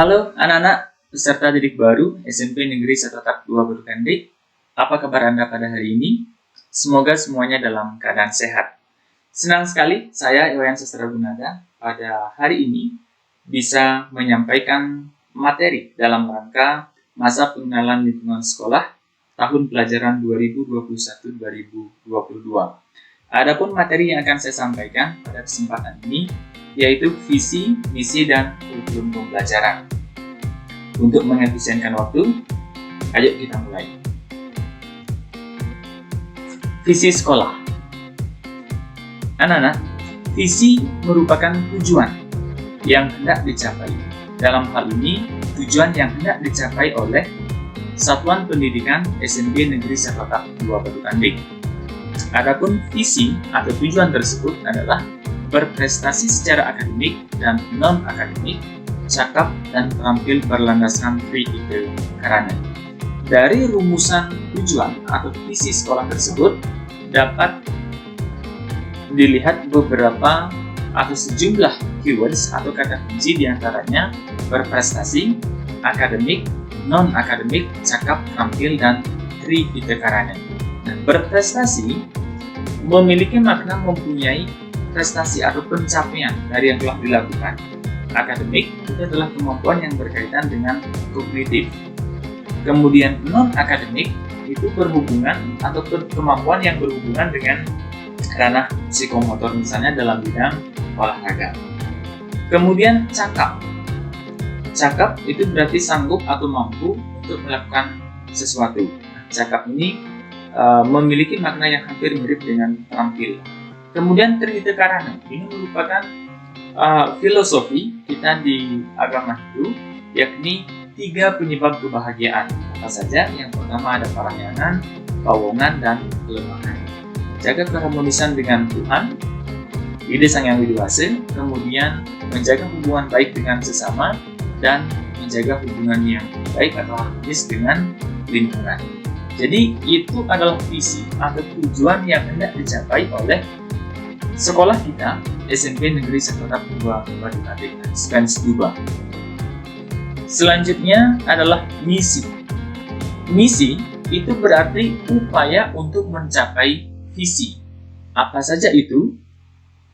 Halo anak-anak peserta didik baru SMP Negeri 1 Tahap 2 Batu Apa kabar Anda pada hari ini? Semoga semuanya dalam keadaan sehat. Senang sekali saya Iwayan Sastra Gunada pada hari ini bisa menyampaikan materi dalam rangka masa pengenalan lingkungan sekolah tahun pelajaran 2021-2022. Adapun materi yang akan saya sampaikan pada kesempatan ini yaitu visi, misi, dan kurikulum pembelajaran. Untuk mengefisienkan waktu, ayo kita mulai. Visi sekolah. Anak-anak, visi merupakan tujuan yang hendak dicapai. Dalam hal ini, tujuan yang hendak dicapai oleh Satuan Pendidikan SMP Negeri 1 Tahap 2 Batu Kanding. Adapun visi atau tujuan tersebut adalah berprestasi secara akademik dan non-akademik, cakap dan terampil berlandaskan 3 karena. Dari rumusan tujuan atau visi sekolah tersebut dapat dilihat beberapa atau sejumlah keywords atau kata kunci diantaranya berprestasi, akademik, non-akademik, cakap, terampil, dan 3 karena. Nah, berprestasi memiliki makna mempunyai prestasi atau pencapaian dari yang telah dilakukan. Akademik itu adalah kemampuan yang berkaitan dengan kognitif. Kemudian non-akademik itu berhubungan atau kemampuan yang berhubungan dengan ranah psikomotor, misalnya dalam bidang olahraga. Kemudian cakap. Cakap itu berarti sanggup atau mampu untuk melakukan sesuatu. Cakap ini memiliki makna yang hampir mirip dengan terampil. Kemudian 3 karana ini merupakan filosofi kita di agama Hindu, yakni 3 penyebab kebahagiaan. Apa saja? Yang pertama ada parahyangan, pawongan, dan kelemahan. Jaga keharmonisan dengan Tuhan, ide Sang Yang Widi Wase, kemudian menjaga hubungan baik dengan sesama, dan menjaga hubungan yang baik atau harmonis dengan lingkungan. Jadi itu adalah visi atau tujuan yang hendak dicapai oleh sekolah kita, SMP Negeri 1 Tahap 2 Batu Kanding, Spens Duba. Selanjutnya adalah misi. Misi itu berarti upaya untuk mencapai visi. Apa saja itu?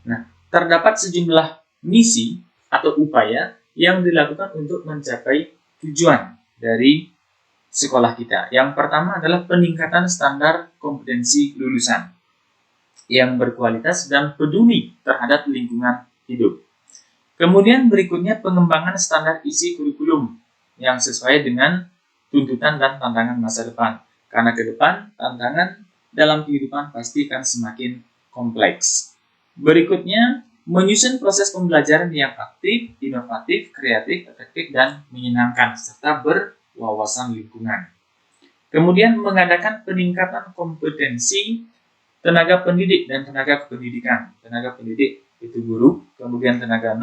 Nah, terdapat sejumlah misi atau upaya yang dilakukan untuk mencapai tujuan dari sekolah kita. Yang pertama adalah peningkatan standar kompetensi lulusan yang berkualitas dan peduli terhadap lingkungan hidup. Kemudian berikutnya pengembangan standar isi kurikulum yang sesuai dengan tuntutan dan tantangan masa depan. Karena ke depan tantangan dalam kehidupan pasti akan semakin kompleks. Berikutnya menyusun proses pembelajaran yang aktif, inovatif, kreatif, efektif, dan menyenangkan serta berwawasan lingkungan. Kemudian mengadakan peningkatan kompetensi tenaga pendidik dan tenaga kependidikan. Tenaga pendidik itu guru, kemudian tenaga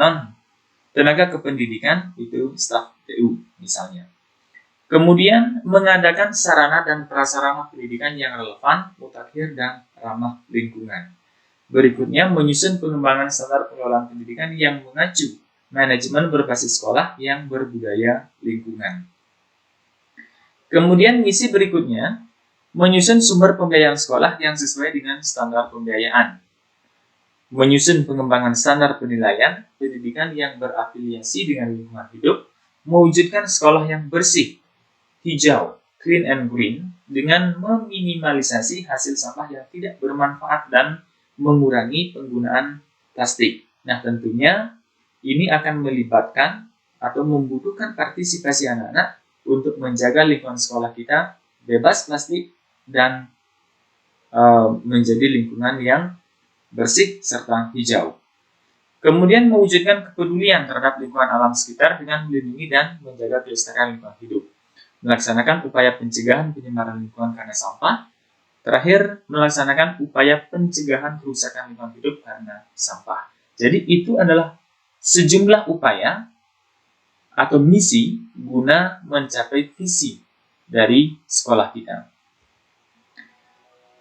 kependidikan itu staf TU misalnya. Kemudian mengadakan sarana dan prasarana pendidikan yang relevan, mutakhir, dan ramah lingkungan. Berikutnya menyusun pengembangan standar pengelolaan pendidikan yang mengacu manajemen berbasis sekolah yang berbudaya lingkungan. Kemudian misi berikutnya menyusun sumber pembiayaan sekolah yang sesuai dengan standar pembiayaan. Menyusun pengembangan standar penilaian pendidikan yang berafiliasi dengan lingkungan hidup. Mewujudkan sekolah yang bersih, hijau, clean and green, dengan meminimalisasi hasil sampah yang tidak bermanfaat dan mengurangi penggunaan plastik. Nah, tentunya ini akan melibatkan atau membutuhkan partisipasi anak-anak untuk menjaga lingkungan sekolah kita bebas plastik dan menjadi lingkungan yang bersih serta hijau. Kemudian mewujudkan kepedulian terhadap lingkungan alam sekitar dengan melindungi dan menjaga kelestarian lingkungan hidup. Melaksanakan upaya pencegahan penyemaran lingkungan karena sampah. Terakhir, melaksanakan upaya pencegahan kerusakan lingkungan hidup karena sampah. Jadi itu adalah sejumlah upaya atau misi guna mencapai visi dari sekolah kita.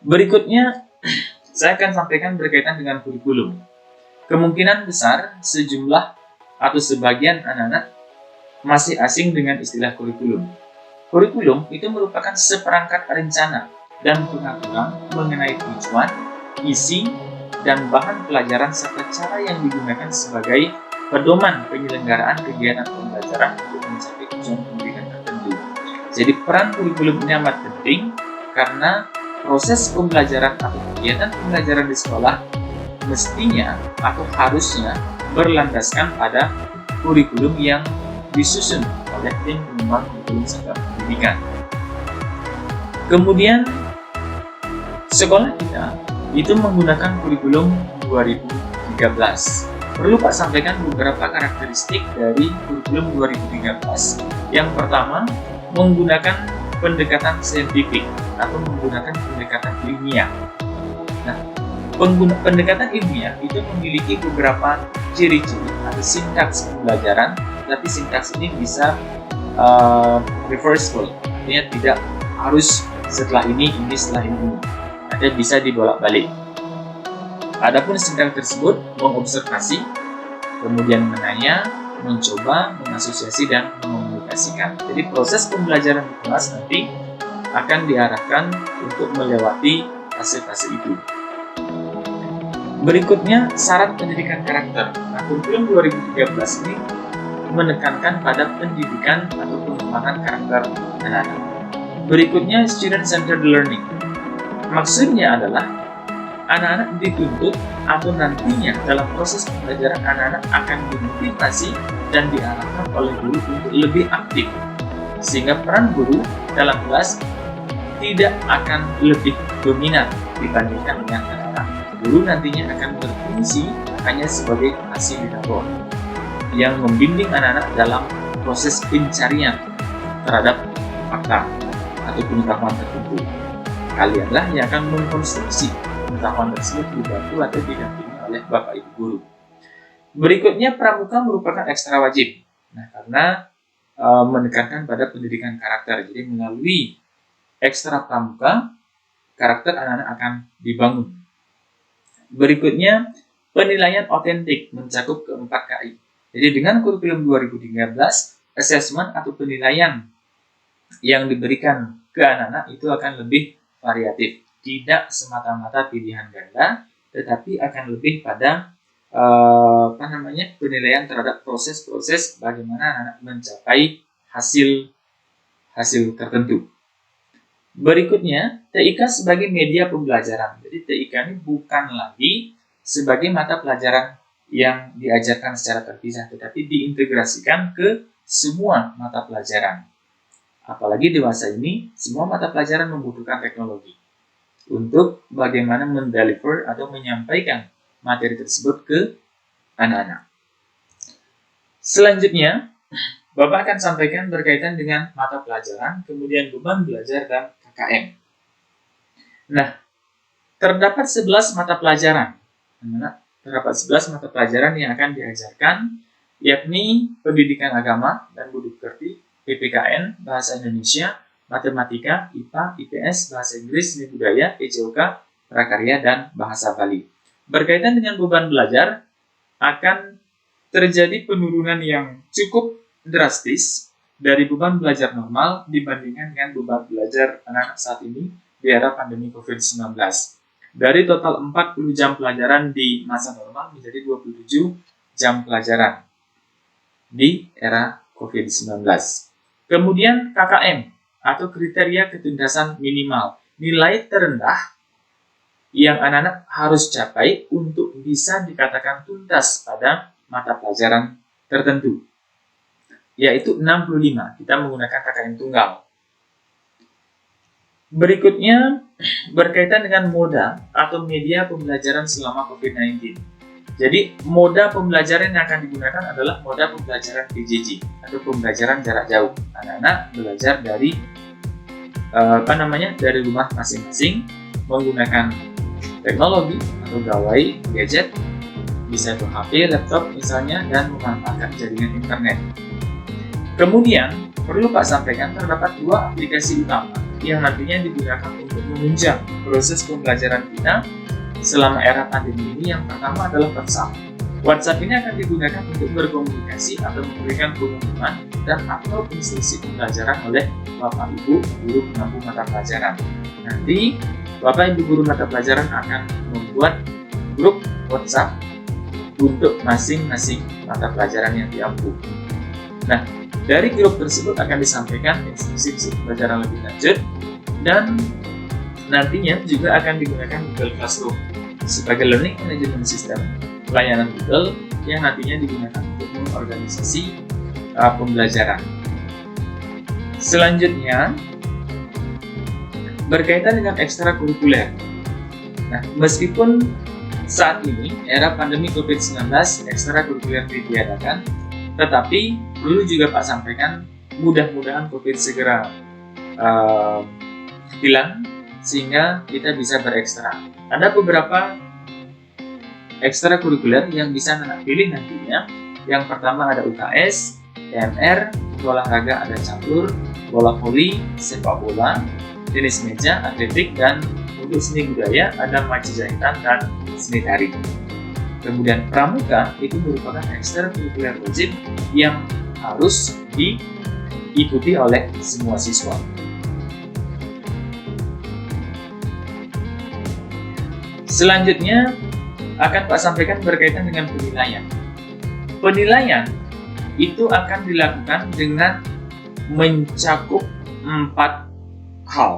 Berikutnya, saya akan sampaikan berkaitan dengan kurikulum. Kemungkinan besar sejumlah atau sebagian anak-anak masih asing dengan istilah kurikulum. Kurikulum itu merupakan seperangkat rencana dan pengaturan mengenai tujuan, isi, dan bahan pelajaran serta cara yang digunakan sebagai pedoman penyelenggaraan kegiatan pembelajaran untuk mencapai tujuan pendidikan tertentu. Jadi peran kurikulum ini amat penting karena proses pembelajaran atau kegiatan pembelajaran di sekolah mestinya atau harusnya berlandaskan pada kurikulum yang disusun oleh tim pengembang kurikulum serta pendidikan. Kemudian sekolah kita itu menggunakan kurikulum 2013. Perlu Pak sampaikan beberapa karakteristik dari kurikulum 2013. Yang pertama, menggunakan pendekatan saintifik atau menggunakan pendekatan ilmiah. Nah, pendekatan ilmiah itu memiliki beberapa ciri-ciri atau sintaks pembelajaran, tapi sintaks ini bisa reversible, artinya tidak harus setelah ini setelah ini, ada bisa dibolak-balik. Adapun sintaks tersebut mengobservasi, kemudian menanya, mencoba, mengasosiasi, dan mengomunikasikan. Jadi proses pembelajaran di kelas nanti akan diarahkan untuk melewati fase-fase itu. Berikutnya, syarat pendidikan karakter. Nah, kurikulum 2013 ini menekankan pada pendidikan atau pengembangan karakter anak-anak. Berikutnya, student-centered learning. Maksudnya adalah anak-anak dituntut atau nantinya dalam proses pembelajaran anak-anak akan dimotivasi dan diarahkan oleh guru untuk lebih aktif, sehingga peran guru dalam kelas tidak akan lebih dominan dibandingkan dengan anak-anak. Guru nantinya akan berfungsi hanya sebagai fasilitator yang membimbing anak-anak dalam proses pencarian terhadap fakta atau pengetahuan tertentu. Kalianlah yang akan mengkonstruksi pengetahuan tersebut dibantu atau didampingi oleh Bapak Ibu guru. Berikutnya, pramuka merupakan ekstra wajib. Nah, karena menekankan pada pendidikan karakter, jadi melalui ekstra pramuka, karakter anak-anak akan dibangun. Berikutnya, penilaian otentik mencakup keempat KI. Jadi dengan kurikulum 2013, assessment atau penilaian yang diberikan ke anak-anak itu akan lebih variatif. Tidak semata-mata pilihan ganda, tetapi akan lebih pada penilaian terhadap proses-proses bagaimana anak-anak mencapai hasil tertentu. Berikutnya, TIK sebagai media pembelajaran. Jadi TIK ini bukan lagi sebagai mata pelajaran yang diajarkan secara terpisah, tetapi diintegrasikan ke semua mata pelajaran. Apalagi dewasa ini, semua mata pelajaran membutuhkan teknologi untuk bagaimana mendeliver atau menyampaikan materi tersebut ke anak-anak. Selanjutnya, Bapak akan sampaikan berkaitan dengan mata pelajaran, kemudian beban belajar dan KKM. Nah, terdapat 11 mata pelajaran. Terdapat 11 mata pelajaran yang akan diajarkan, yakni pendidikan agama dan budi pekerti, PPKN, bahasa Indonesia, matematika, IPA, IPS, bahasa Inggris, seni budaya, PJOK, prakarya, dan bahasa Bali. Berkaitan dengan beban belajar, akan terjadi penurunan yang cukup drastis dari beban belajar normal dibandingkan dengan beban belajar anak-anak saat ini di era pandemi COVID-19. Dari total 40 jam pelajaran di masa normal menjadi 27 jam pelajaran di era COVID-19. Kemudian KKM atau kriteria ketuntasan minimal, nilai terendah yang anak-anak harus capai untuk bisa dikatakan tuntas pada mata pelajaran tertentu, yaitu 65. Kita menggunakan KKM tunggal. Berikutnya berkaitan dengan moda atau media pembelajaran selama COVID-19. Jadi moda pembelajaran yang akan digunakan adalah moda pembelajaran PJJ atau pembelajaran jarak jauh. Anak-anak belajar dari dari rumah masing-masing menggunakan teknologi atau gawai gadget, bisa itu HP, laptop misalnya, dan memanfaatkan jaringan internet. Kemudian perlu Pak sampaikan terdapat 2 aplikasi utama yang nantinya digunakan untuk menunjang proses pembelajaran kita selama era pandemi ini. Yang pertama adalah WhatsApp. WhatsApp ini akan digunakan untuk berkomunikasi atau memberikan pengumuman dan atau instruksi pembelajaran oleh Bapak Ibu guru pengampu mata pelajaran. Nanti Bapak Ibu guru mata pelajaran akan membuat grup WhatsApp untuk masing-masing mata pelajaran yang diampu. Nah, dari grup tersebut akan disampaikan instruksi pembelajaran lebih lanjut dan nantinya juga akan digunakan Google Classroom sebagai learning management system layanan Google yang nantinya digunakan untuk mengorganisasi pembelajaran. Selanjutnya, berkaitan dengan ekstrakurikuler. Nah, meskipun saat ini era pandemi COVID-19 ekstrakurikuler ditiadakan, tetapi perlu juga Pak sampaikan, mudah-mudahan COVID segera hilang sehingga kita bisa berekstra. Ada beberapa ekstrakurikuler yang bisa anak pilih nantinya. Yang pertama ada UKS, TMR, olahraga ada catur, bola voli, sepak bola, tenis meja, atletik, dan untuk seni budaya ada maci jahitan dan seni tari. Kemudian pramuka itu merupakan ekstrakurikuler wajib yang harus diikuti oleh semua siswa. Selanjutnya akan Pak sampaikan berkaitan dengan penilaian. Penilaian itu akan dilakukan dengan mencakup 4 hal,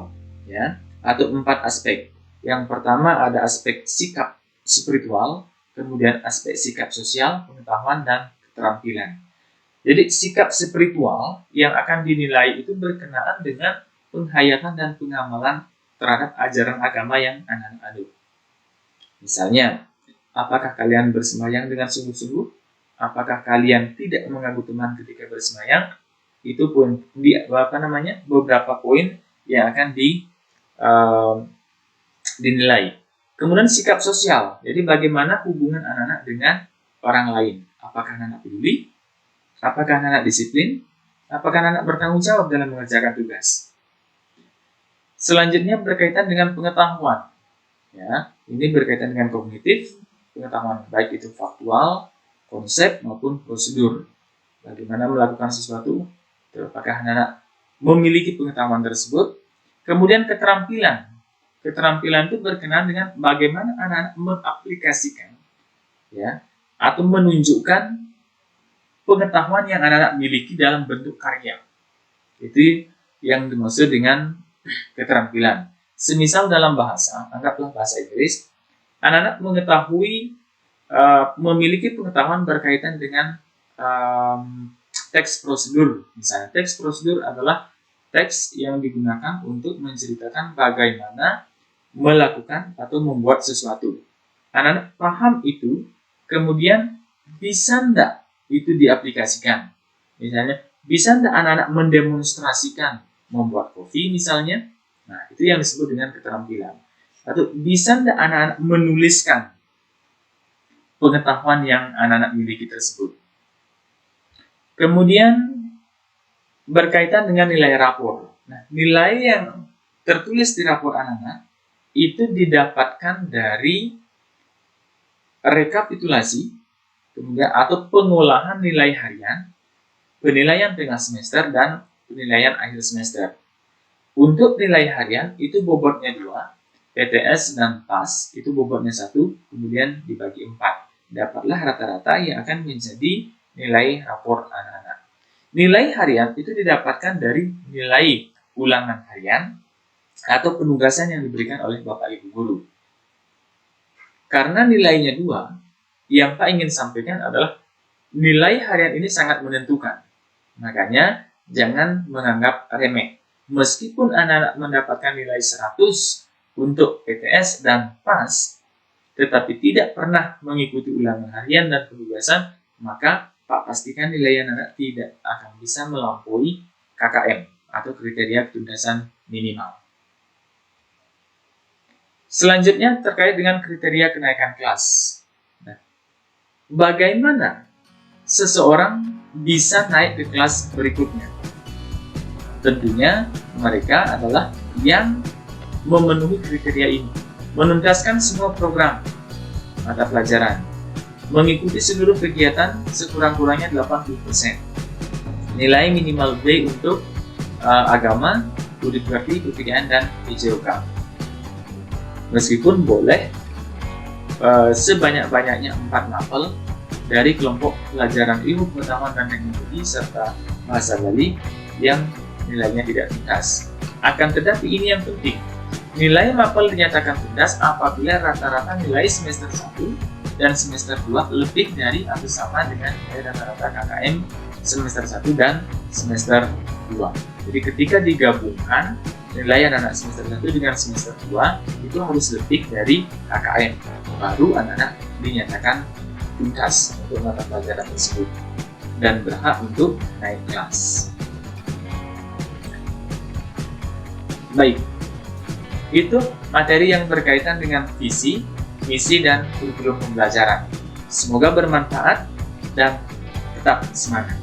ya, atau 4 aspek. Yang pertama ada aspek sikap spiritual, kemudian aspek sikap sosial, pengetahuan, dan keterampilan. Jadi sikap spiritual yang akan dinilai itu berkenaan dengan penghayatan dan pengamalan terhadap ajaran agama yang anak-anak anut. Misalnya, apakah kalian bersembahyang dengan sungguh-sungguh? Apakah kalian tidak mengganggu teman ketika bersembahyang? Itu pun beberapa poin yang akan dinilai. Kemudian sikap sosial. Jadi bagaimana hubungan anak-anak dengan orang lain? Apakah anak-anak peduli? Apakah anak-anak disiplin? Apakah anak-anak bertanggung jawab dalam mengerjakan tugas? Selanjutnya berkaitan dengan pengetahuan. Ya, ini berkaitan dengan kognitif, pengetahuan baik itu faktual, konsep maupun prosedur. Bagaimana melakukan sesuatu, apakah anak-anak memiliki pengetahuan tersebut. Kemudian keterampilan. Keterampilan itu berkenaan dengan bagaimana anak-anak mengaplikasikan, ya, atau menunjukkan pengetahuan yang anak-anak miliki dalam bentuk karya. Itu yang dimaksud dengan keterampilan. Semisal dalam bahasa, anggaplah bahasa Inggris, anak-anak mengetahui, memiliki pengetahuan berkaitan dengan teks prosedur. Misalnya, teks prosedur adalah teks yang digunakan untuk menceritakan bagaimana melakukan atau membuat sesuatu. Anak-anak paham itu, kemudian bisa enggak itu diaplikasikan. Misalnya, bisa enggak anak-anak mendemonstrasikan membuat kopi misalnya. Nah, itu yang disebut dengan keterampilan. Atau bisa enggak anak-anak menuliskan pengetahuan yang anak-anak miliki tersebut. Kemudian berkaitan dengan nilai rapor. Nah, nilai yang tertulis di rapor anak-anak itu didapatkan dari rekapitulasi, kemudian atau pengolahan nilai harian, penilaian tengah semester, dan penilaian akhir semester. Untuk nilai harian itu bobotnya 2, PTS dan PAS itu bobotnya 1, kemudian dibagi 4. Dapatlah rata-rata yang akan menjadi nilai rapor anak-anak. Nilai harian itu didapatkan dari nilai ulangan harian atau penugasan yang diberikan oleh Bapak Ibu guru. Karena nilainya 2, yang Pak ingin sampaikan adalah nilai harian ini sangat menentukan. Makanya jangan menganggap remeh. Meskipun anak-anak mendapatkan nilai 100 untuk PTS dan PAS, tetapi tidak pernah mengikuti ulangan harian dan penugasan, maka Pak pastikan nilai anak-anak tidak akan bisa melampaui KKM atau kriteria ketuntasan minimal. Selanjutnya terkait dengan kriteria kenaikan kelas. Nah, bagaimana seseorang bisa naik ke kelas berikutnya? Tentunya mereka adalah yang memenuhi kriteria ini, menuntaskan semua program mata pelajaran, Mengikuti seluruh kegiatan sekurang-kurangnya 80%. Nilai minimal B untuk agama, budi pekerti, kebudayaan, dan PJOK. Meskipun boleh sebanyak-banyaknya 4 mapel dari kelompok pelajaran ilmu pengetahuan dan teknologi serta bahasa Bali yang nilainya tidak tuntas. Akan tetapi ini yang penting, nilai mapel dinyatakan tuntas apabila rata-rata nilai semester 1 dan semester 2 lebih dari atau sama dengan nilai rata-rata KKM semester 1 dan semester 2. Jadi ketika digabungkan nilai anak-anak semester 1 dengan semester 2 itu harus lebih dari KKM, baru anak-anak dinyatakan tuntas untuk mata pelajaran tersebut dan berhak untuk naik kelas. Baik, itu materi yang berkaitan dengan visi, misi, dan kurikulum pembelajaran. Semoga bermanfaat dan tetap semangat.